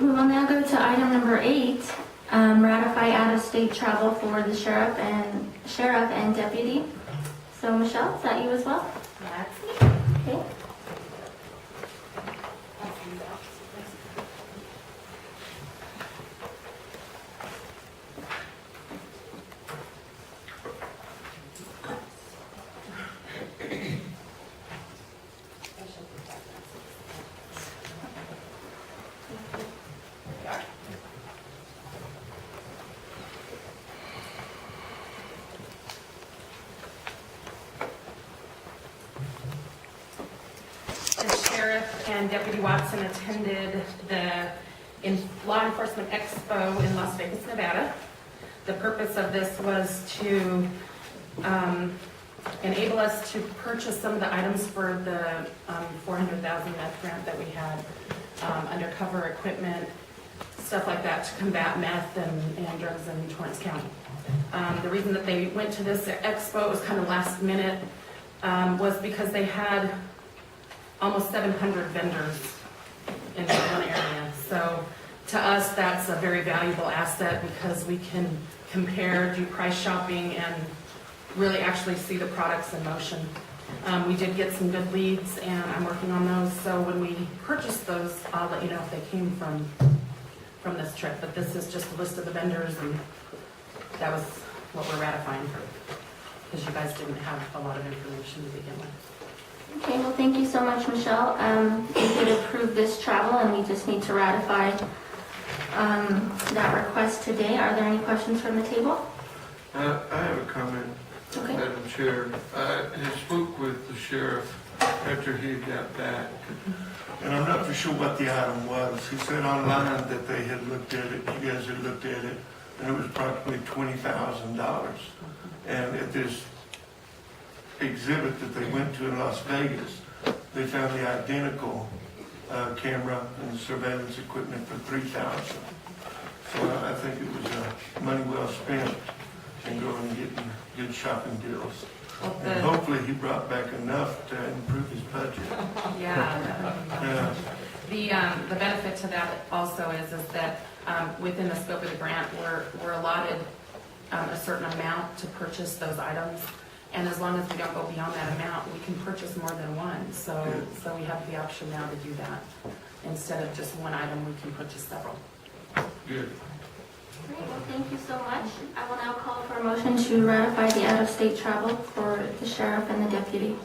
we will now go to item number 8, ratify out-of-state travel for the sheriff and deputy. So Michelle, is that you as well? That's me. Okay. The sheriff and Deputy Watson attended the Law Enforcement Expo in Las Vegas, Nevada. The purpose of this was to enable us to purchase some of the items for the $400,000 meth grant that we had, undercover equipment, stuff like that to combat meth and drugs in Torrance County. The reason that they went to this expo, it was kind of last minute, was because they had almost 700 vendors in one area. So to us, that's a very valuable asset because we can compare, do price shopping, and really actually see the products in motion. We did get some good leads, and I'm working on those. So when we purchase those, I'll let you know if they came from this trip. But this is just a list of the vendors, and that was what we're ratifying for, because you guys didn't have a lot of information to begin with. Okay, well, thank you so much, Michelle. We did approve this travel, and we just need to ratify that request today. Are there any questions from the table? I have a comment, Okay. Madam Chair. I spoke with the sheriff after he got back, and I'm not for sure what the item was. He said online that they had looked at it, you guys had looked at it, and it was approximately $20,000. And at this exhibit that they went to in Las Vegas, they found the identical camera and surveillance equipment for $3,000. So I think it was money well spent in going and getting good shopping deals. And hopefully he brought back enough to improve his budget. Yeah. The benefit to that also is that within the scope of the grant, we're allotted a certain amount to purchase those items. And as long as we don't go beyond that amount, we can purchase more than one. So we have the option now to do that. Instead of just one item, we can purchase several. Good. Great, well, thank you so much. I will now call for a motion to ratify the out-of-state travel for the sheriff and the deputy.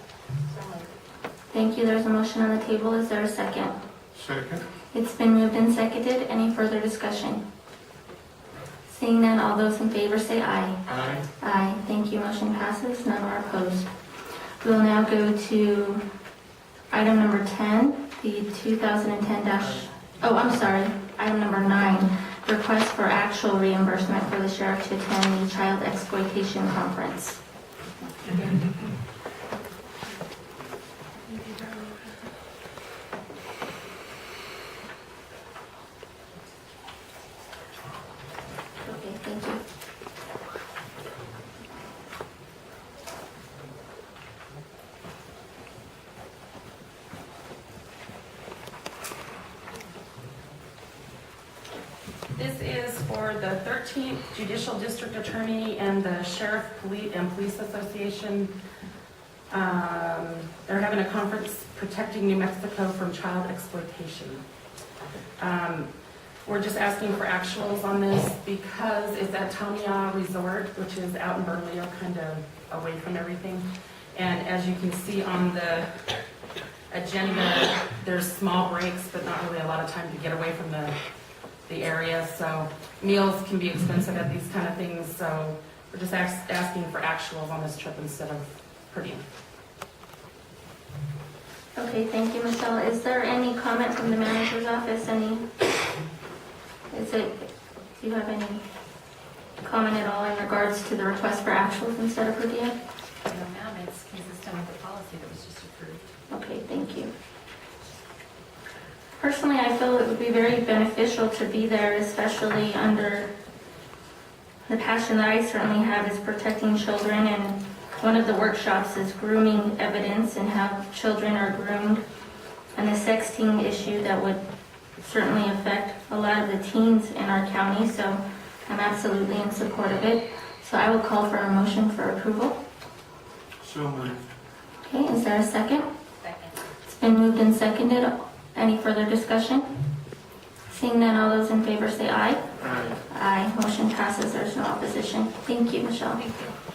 Thank you. There's a motion on the table. Is there a second? Second. It's been moved and seconded. Any further discussion? Seeing none, all those in favor say aye. Aye. Aye. Thank you. Motion passes. None are opposed. We will now go to item number 10, the 2010 Oh, I'm sorry. Item number 9, request for actual reimbursement for the sheriff to attend the Child Exploitation Conference. Okay, thank you. This is for the 13th Judicial District Attorney and the Sheriff and Police Association. They're having a conference protecting New Mexico from child exploitation. We're just asking for actuals on this because it's at Tamiya Resort, which is out in Bernalillo, kind of away from everything. And as you can see on the agenda, there's small breaks, but not really a lot of time to get away from the area. So meals can be expensive at these kind of things. So we're just asking for actuals on this trip instead of per diem. Okay, thank you, Michelle. Is there any comment from the manager's office? Do you have any comment at all in regards to the request for actuals instead of per diem? No, ma'am, it's consistent with the policy that was just approved. Okay, thank you. Personally, I feel it would be very beneficial to be there, especially under the passion that I certainly have is protecting children, and one of the workshops is grooming evidence and how children are groomed, and the sexting issue that would certainly affect a lot of the teens in our county, so I'm absolutely in support of it. So I will call for a motion for approval. So moved. Okay, is there a second? Second. It's been moved and seconded. Any further discussion? Seeing none, all those in favor say aye. Aye. Aye, motion passes. There's no opposition. Thank you, Michelle. Thank you.